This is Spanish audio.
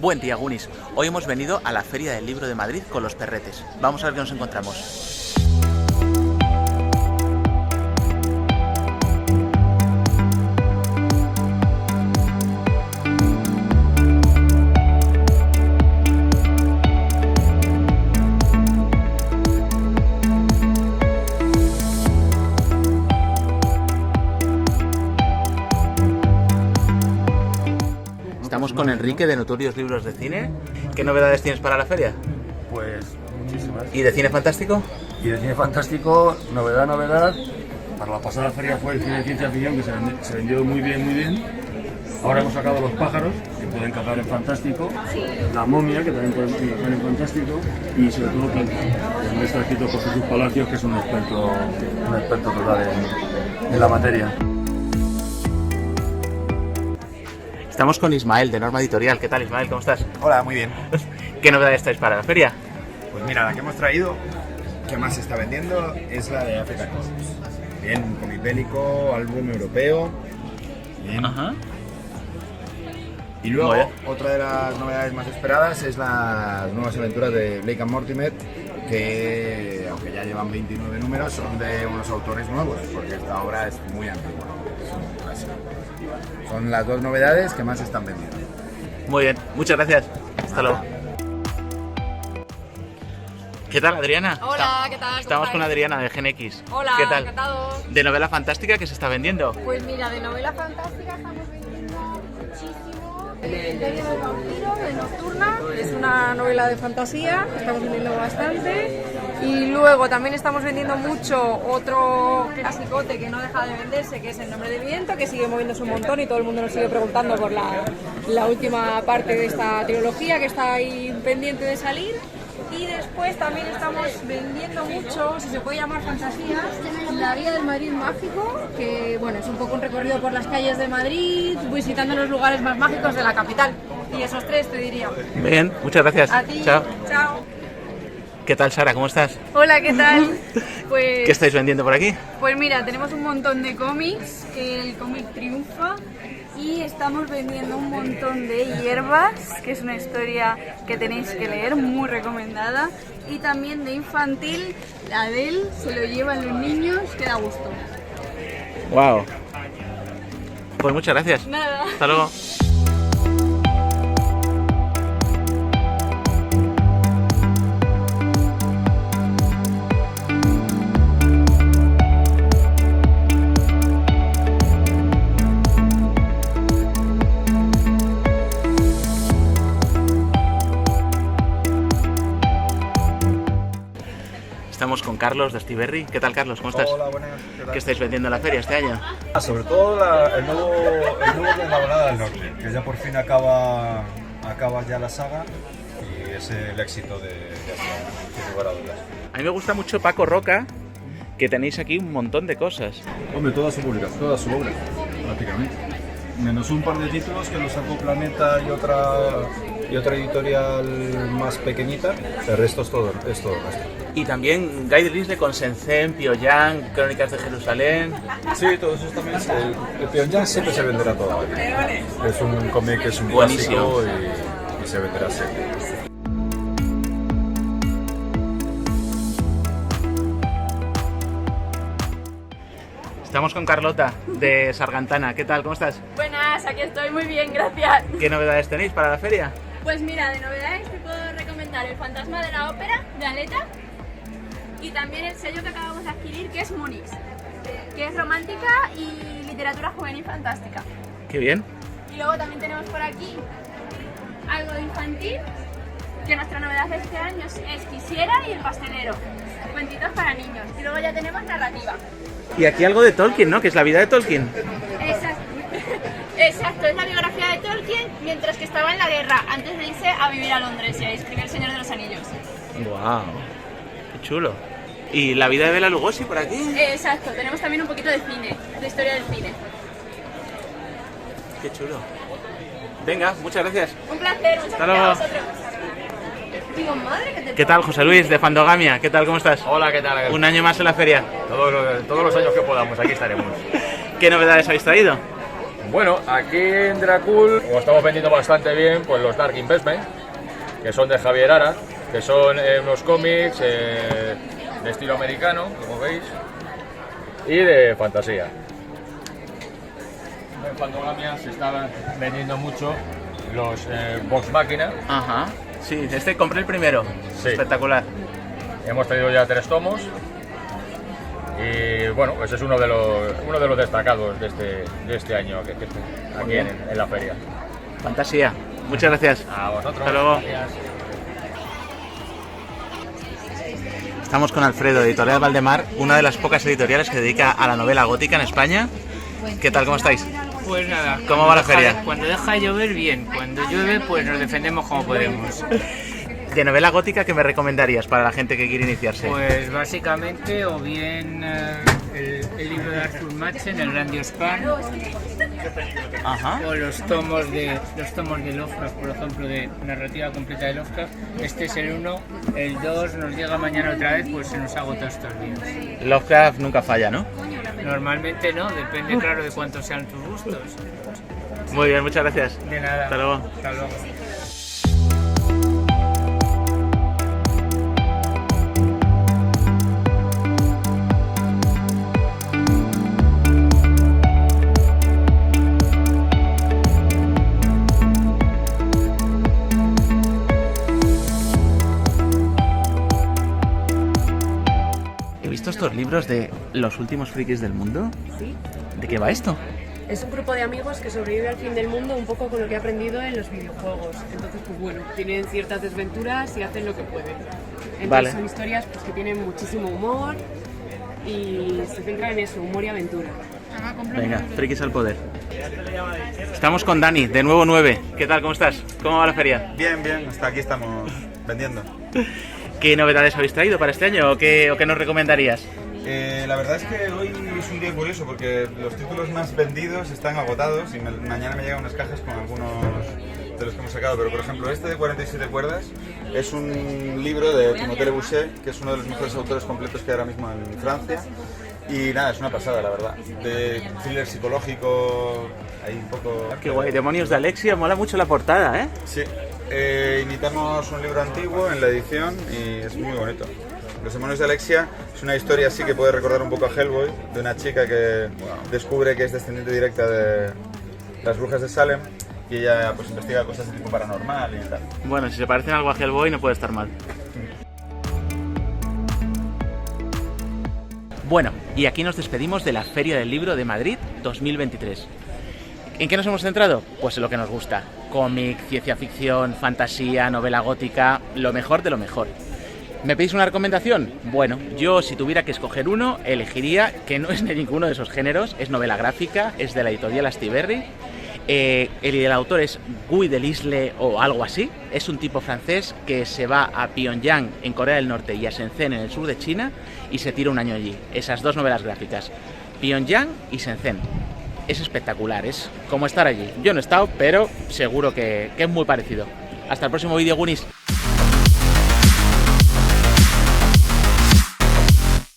Buen día, Gunis. Hoy hemos venido a la Feria del Libro de Madrid con los perretes. Vamos a ver qué nos encontramos. Estamos con Enrique de Notorios Libros de Cine. ¿Qué novedades tienes para la feria? Pues muchísimas. ¿Y de cine fantástico? Y de cine fantástico, novedad. Para la pasada feria fue el cine de ciencia ficción, que se vendió muy bien. Ahora hemos sacado Los pájaros, que pueden cazar en fantástico. La momia, que también pueden cazar en fantástico. Y sobre todo Planeta, que está escrito por Jesús Palacios, que es un experto total en la materia. Estamos con Ismael de Norma Editorial. ¿Qué tal, Ismael? ¿Cómo estás? Hola, muy bien. ¿Qué novedades traes para la feria? Pues mira, la que hemos traído, que más se está vendiendo, es la de African Comics. Bien, cómic bélico, álbum europeo. Bien. Ajá. Y luego, Vaya. otra de las novedades más esperadas es las nuevas aventuras de Blake and Mortimer, que aunque ya llevan 29 números, son de unos autores nuevos, porque esta obra es muy antigua. Es un clásico. Son las dos novedades que más se están vendiendo. Muy bien, muchas gracias. Hasta luego. ¿Qué tal, Adriana? Hola, ¿qué tal? Estamos con Adriana de GenX. Hola, ¿Qué tal? encantado. De novela fantástica que se está vendiendo. Pues mira, de novela fantástica estamos vendiendo muchísimo. El Imperio del Vampiro, de Nocturna, es una novela de fantasía, estamos vendiendo bastante. Y luego también estamos vendiendo mucho otro clasicote que no deja de venderse, que es El Nombre del Viento, que sigue moviéndose un montón y todo el mundo nos sigue preguntando por la última parte de esta trilogía que está ahí pendiente de salir. Y después también estamos vendiendo mucho, si se puede llamar fantasía, La Guía del Madrid Mágico, que bueno, es un poco un recorrido por las calles de Madrid, visitando los lugares más mágicos de la capital. Y esos tres te diría. Bien, muchas gracias. A ti. Chao. Chao. ¿Qué tal, Sara? ¿Cómo estás? Hola, ¿qué tal? ¿Qué estáis vendiendo por aquí? Pues mira, tenemos un montón de cómics, el cómic triunfa y estamos vendiendo un montón de hierbas, que es una historia que tenéis que leer, muy recomendada, y también de infantil, Adele, se lo llevan los niños, que da gusto. Wow. Pues muchas gracias. Nada. Hasta luego. Estamos con Carlos de Stiberry. ¿Qué tal, Carlos? ¿Cómo estás? Hola, buenas. ¿Qué tal? ¿Qué estáis vendiendo en la feria este año? Sobre todo el nuevo de La Balada del Norte, que ya por fin acaba ya la saga y es el éxito de Aslan, sin lugar a dudas. A mí me gusta mucho Paco Roca, que tenéis aquí un montón de cosas. Hombre, toda su obra, prácticamente. Menos un par de títulos que los sacó Planeta y otra editorial más pequeñita, el resto es todo nuestro. Y también Guy de Lisle con Shenzhen, Pyongyang, Crónicas de Jerusalén. Sí, todo eso también. El Pyongyang siempre se venderá toda la vida. Es un cómic que es un Buenísimo. clásico y se venderá siempre. Estamos con Carlota de Sargantana. ¿Qué tal? ¿Cómo estás? Buenas, aquí estoy muy bien, gracias. ¿Qué novedades tenéis para la feria? Pues mira, de novedades te puedo recomendar El Fantasma de la Ópera, de Aleta, y también el sello que acabamos de adquirir, que es Munix, que es romántica y literatura juvenil fantástica. Qué bien. Y luego también tenemos por aquí algo de infantil, que nuestra novedad de este año es Quisiera y El Pastelero, cuentitos para niños. Y luego ya tenemos narrativa. Y aquí algo de Tolkien, ¿no? Que es la vida de Tolkien. Exacto. Exacto, es la biografía de Tolkien mientras que estaba en la guerra, antes de irse a vivir a Londres y a escribir El Señor de los Anillos. ¡Guau! ¡Qué chulo! ¿Y la vida de Bela Lugosi por aquí? Exacto, tenemos también un poquito de cine, de historia del cine. ¡Qué chulo! Venga, muchas gracias. Un placer, muchas Hasta gracias luego. a vosotros. Digo, madre que te... ¿Qué tal, José Luis, de Fandogamia? ¿Qué tal, cómo estás? Hola, ¿qué tal? Un año más en la feria. Todos los años que podamos, aquí estaremos. ¿Qué novedades habéis traído? Bueno, aquí en Dracul, como estamos vendiendo bastante bien, pues los Dark Investment, que son de Javier Ara, que son unos cómics de estilo americano, como veis, y de fantasía. En Fandogamia se estaban vendiendo mucho los Vox Machina. Ajá. Sí, compré el primero. Sí. Espectacular. Hemos traído ya 3 tomos. Y bueno, ese es uno de los destacados de este año aquí en la feria. Fantasía. Muchas gracias. A vosotros. Hasta luego. Gracias. Estamos con Alfredo, de Editorial Valdemar, una de las pocas editoriales que dedica a la novela gótica en España. ¿Qué tal? ¿Cómo estáis? Pues nada. ¿Cómo va la feria? Cuando deja de llover, bien. Cuando llueve, pues nos defendemos como podemos. ¿De novela gótica qué me recomendarías para la gente que quiere iniciarse? Pues básicamente, o bien el libro de Arthur Machen, El Gran Dios Pan, Ajá. o los tomos de Lovecraft, por ejemplo, de narrativa completa de Lovecraft. Este es el 1, el 2 nos llega mañana otra vez, pues se nos agota estos días. Lovecraft nunca falla, ¿no? Normalmente no, depende claro de cuántos sean tus gustos. Muy bien, muchas gracias. De nada. Hasta luego. Hasta luego. He visto estos libros de Los últimos frikis del mundo. Sí, ¿De qué va esto? es un grupo de amigos que sobrevive al fin del mundo un poco con lo que ha aprendido en los videojuegos. Entonces, pues bueno, tienen ciertas desventuras y hacen lo que pueden. Entonces Vale. son historias pues, que tienen muchísimo humor y se centran en eso, humor y aventura. Venga, frikis al poder. Estamos con Dani, de Nuevo 9. ¿Qué tal? ¿Cómo estás? ¿Cómo va la feria? Bien, bien, hasta aquí estamos vendiendo. ¿Qué novedades habéis traído para este año o qué nos recomendarías? La verdad es que hoy es un día curioso porque los títulos más vendidos están agotados y mañana me llegan unas cajas con algunos de los que hemos sacado, pero por ejemplo este de 47 cuerdas es un libro de Timothée Le Bouchet, que es uno de los mejores autores completos que hay ahora mismo en Francia. Y nada, es una pasada, la verdad. De thriller psicológico, hay un poco... Qué guay, Demonios de Alexia, mola mucho la portada, ¿eh? Sí, imitamos un libro antiguo en la edición y es muy bonito. Los demonios de Alexia es una historia así que puede recordar un poco a Hellboy, de una chica que descubre que es descendiente directa de las brujas de Salem y ella pues investiga cosas de tipo paranormal y tal. Bueno, si se parecen algo a Hellboy no puede estar mal. Bueno, y aquí nos despedimos de la Feria del Libro de Madrid 2023. ¿En qué nos hemos centrado? Pues en lo que nos gusta. Cómic, ciencia ficción, fantasía, novela gótica, lo mejor de lo mejor. ¿Me pedís una recomendación? Bueno, yo si tuviera que escoger uno, elegiría, que no es de ninguno de esos géneros, es novela gráfica, es de la editorial Astiberri. El autor es Guy Delisle o algo así. Es un tipo francés que se va a Pyongyang en Corea del Norte y a Shenzhen en el sur de China y se tira un año allí. Esas dos novelas gráficas, Pyongyang y Shenzhen. Es espectacular, es como estar allí. Yo no he estado, pero seguro que es muy parecido. Hasta el próximo vídeo, Gunis.